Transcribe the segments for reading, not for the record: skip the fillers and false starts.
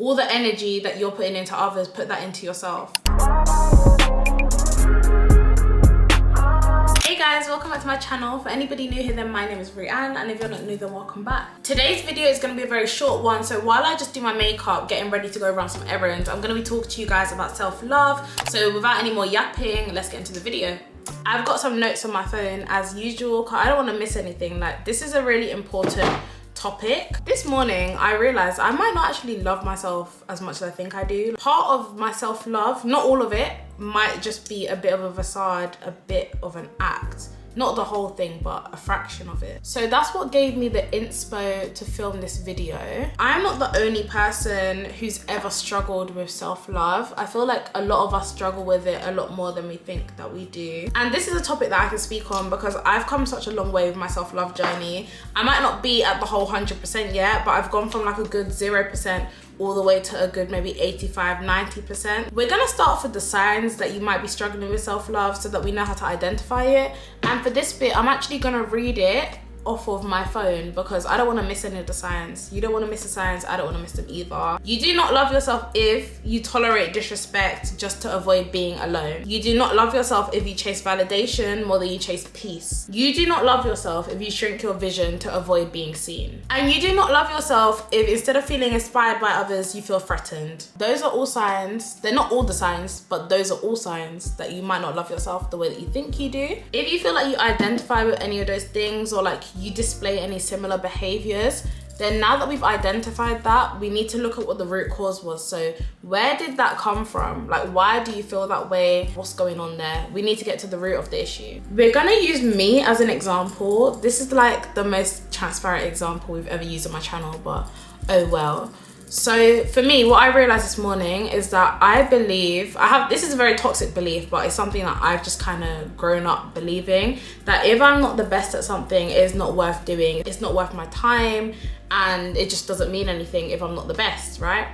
All the energy that you're putting into others, put that into yourself. Hey guys, welcome back to my channel. For anybody new here, then my name is Rianne, and if you're not new, then welcome back. Today's video is going to be a very short one, so while I just do my makeup, getting ready to go run some errands, I'm going to be talking to you guys about self-love. So without any more yapping, let's get into the video. I've got some notes on my phone as usual, because I don't want to miss anything. Like, this is a really important topic. This morning I realized I might not actually love myself as much as I think I do. Part of my self-love, not all of it, might just be a bit of a facade, a bit of an act. Not the whole thing, but a fraction of it. So that's what gave me the inspo to film this video. I'm not the only person who's ever struggled with self-love. I feel like a lot of us struggle with it a lot more than we think that we do. And this is a topic that I can speak on because I've come such a long way with my self-love journey. I might not be at the whole 100% yet, but I've gone from like a good 0% all the way to a good maybe 85-90%. We're gonna start off with the signs that you might be struggling with self-love so that we know how to identify it. And for this bit, I'm actually gonna read it off of my phone because I don't want to miss any of the signs. You don't want to miss the signs, I don't want to miss them either. You do not love yourself if you tolerate disrespect just to avoid being alone. You do not love yourself if you chase validation more than you chase peace. You do not love yourself if you shrink your vision to avoid being seen. And you do not love yourself if instead of feeling inspired by others, you feel threatened. Those are all signs. They're not all the signs, but those are all signs that you might not love yourself the way that you think you do. If you feel like you identify with any of those things, or like you display any similar behaviors, then now that we've identified that, we need to look at what the root cause was. So where did that come from? Like, why do you feel that way? What's going on there? We need to get to the root of the issue. We're gonna use me as an example. This is like the most transparent example we've ever used on my channel, but oh well. So for me, what I realized this morning is that I believe, this is a very toxic belief, but it's something that I've just kind of grown up believing, that if I'm not the best at something, it's not worth doing, it's not worth my time, and it just doesn't mean anything if I'm not the best, right?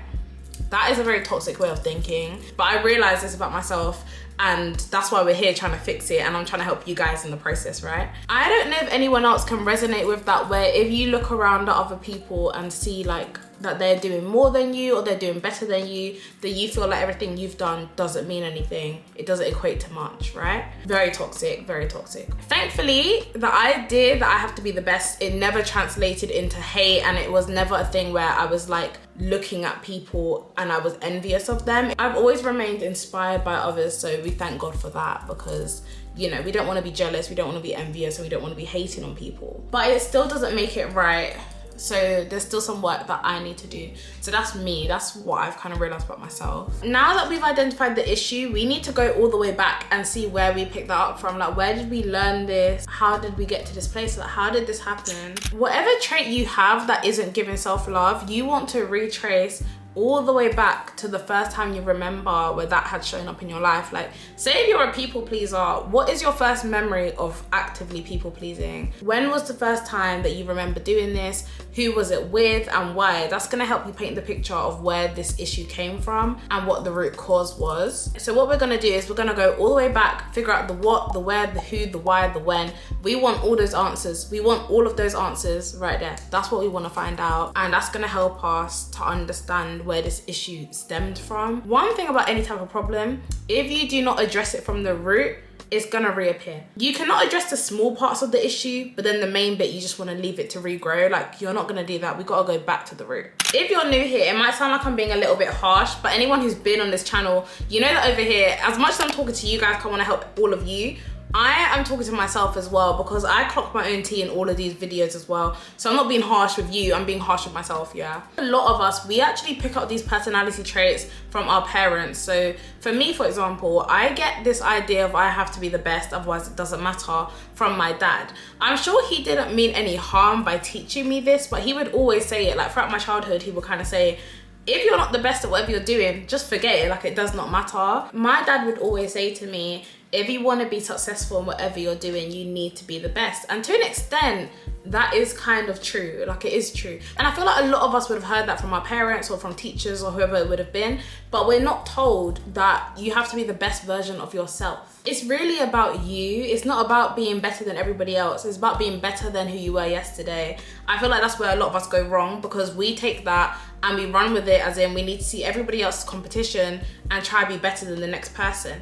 That is a very toxic way of thinking, but I realized this about myself, and that's why we're here trying to fix it, and I'm trying to help you guys in the process, right? I don't know if anyone else can resonate with that, where if you look around at other people and see like that they're doing more than you or they're doing better than you, that you feel like everything you've done doesn't mean anything. It doesn't equate to much, right? Very toxic, very toxic. Thankfully, the idea that I have to be the best, it never translated into hate, and it was never a thing where I was like looking at people and I was envious of them. I've always remained inspired by others, so we thank God for that, because you know, we don't want to be jealous, we don't want to be envious, and we don't want to be hating on people. But it still doesn't make it right. So there's still some work that I need to do. So that's me, that's what I've kind of realized about myself. Now that we've identified the issue, we need to go all the way back and see where we picked that up from. Like, where did we learn this? How did we get to this place? Like, how did this happen? Whatever trait you have that isn't giving self-love, you want to retrace all the way back to the first time you remember where that had shown up in your life. Like, say if you're a people pleaser, what is your first memory of actively people pleasing? When was the first time that you remember doing this? Who was it with and why? That's gonna help you paint the picture of where this issue came from and what the root cause was. So what we're gonna do is we're gonna go all the way back, figure out the what, the where, the who, the why, the when. We want all those answers. We want all of those answers right there. That's what we wanna find out. And that's gonna help us to understand where this issue stemmed from. One thing about any type of problem, if you do not address it from the root, it's gonna reappear. You cannot address the small parts of the issue, but then the main bit, you just wanna leave it to regrow. Like, you're not gonna do that. We gotta go back to the root. If you're new here, it might sound like I'm being a little bit harsh, but anyone who's been on this channel, you know that over here, as much as I'm talking to you guys, I wanna help all of you, I am talking to myself as well, because I clock my own tea in all of these videos as well. So I'm not being harsh with you, I'm being harsh with myself, yeah. A lot of us, we actually pick up these personality traits from our parents. So for me, for example, I get this idea of I have to be the best, otherwise it doesn't matter, from my dad. I'm sure he didn't mean any harm by teaching me this, but he would always say it. Like, throughout my childhood, he would kind of say, if you're not the best at whatever you're doing, just forget it, like, it does not matter. My dad would always say to me, if you want to be successful in whatever you're doing, you need to be the best. And to an extent, that is kind of true. Like, it is true. And I feel like a lot of us would have heard that from our parents or from teachers or whoever it would have been, but we're not told that you have to be the best version of yourself. It's really about you. It's not about being better than everybody else. It's about being better than who you were yesterday. I feel like that's where a lot of us go wrong, because we take that and we run with it, as in we need to see everybody else's competition and try to be better than the next person.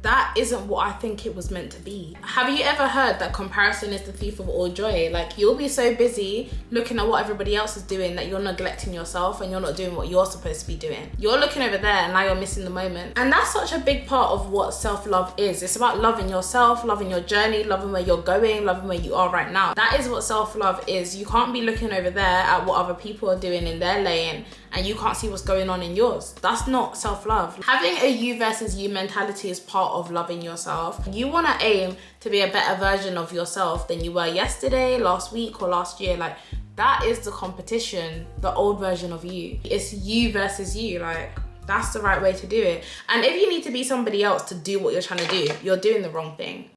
That isn't what I think it was meant to be. Have you ever heard that comparison is the thief of all joy? Like, you'll be so busy looking at what everybody else is doing that you're neglecting yourself and you're not doing what you're supposed to be doing. You're looking over there and now you're missing the moment. And that's such a big part of what self-love is. It's about loving yourself, loving your journey, loving where you're going, loving where you are right now. That is what self-love is. You can't be looking over there at what other people are doing in their lane and you can't see what's going on in yours. That's not self-love. Having a you versus you mentality is part of loving yourself. You want to aim to be a better version of yourself than you were yesterday, last week, or last year. Like, that is the competition, the old version of you. It's you versus you. Like, that's the right way to do it. And if you need to be somebody else to do what you're trying to do, you're doing the wrong thing.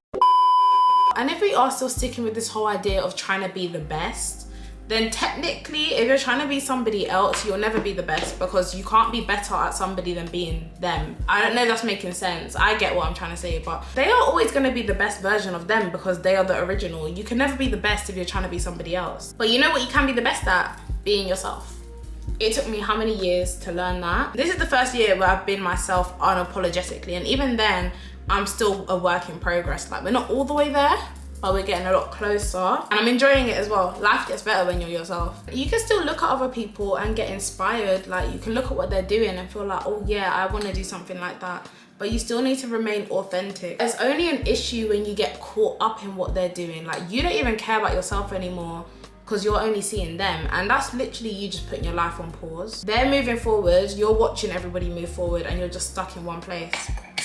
And if we are still sticking with this whole idea of trying to be the best, then technically, if you're trying to be somebody else, you'll never be the best, because you can't be better at somebody than being them. I don't know if that's making sense. I get what I'm trying to say, but they are always going to be the best version of them because they are the original. You can never be the best if you're trying to be somebody else. But you know what you can be the best at? Being yourself. It took me how many years to learn that? This is the first year where I've been myself unapologetically, and even then, I'm still a work in progress. Like, we're not all the way there, but we're getting a lot closer, and I'm enjoying it as well. Life gets better when you're yourself. You can still look at other people and get inspired. Like, you can look at what they're doing and feel like, oh yeah, I want to do something like that. But you still need to remain authentic. It's only an issue when you get caught up in what they're doing. Like, you don't even care about yourself anymore because you're only seeing them, and that's literally you just putting your life on pause. They're moving forward, you're watching everybody move forward, and you're just stuck in one place,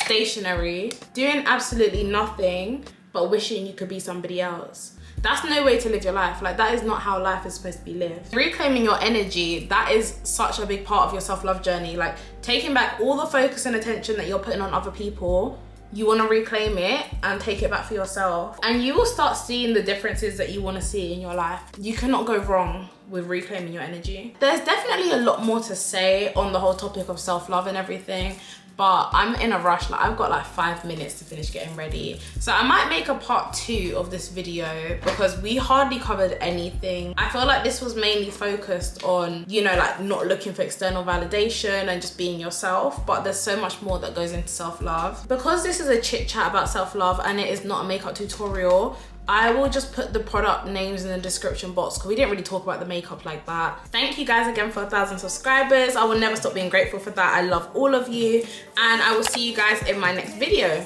stationary, doing absolutely nothing but wishing you could be somebody else. That's no way to live your life. Like, that is not how life is supposed to be lived. Reclaiming your energy, that is such a big part of your self-love journey. Like, taking back all the focus and attention that you're putting on other people, you want to reclaim it and take it back for yourself. And you will start seeing the differences that you want to see in your life. You cannot go wrong with reclaiming your energy. There's definitely a lot more to say on the whole topic of self-love and everything, but I'm in a rush. Like, I've got like 5 minutes to finish getting ready. So I might make a part 2 of this video because we hardly covered anything. I feel like this was mainly focused on, you know, like not looking for external validation and just being yourself, but there's so much more that goes into self-love. Because this is a chit chat about self-love and it is not a makeup tutorial, I will just put the product names in the description box because we didn't really talk about the makeup like that. Thank you guys again for 1,000 subscribers. I will never stop being grateful for that. I love all of you, and I will see you guys in my next video.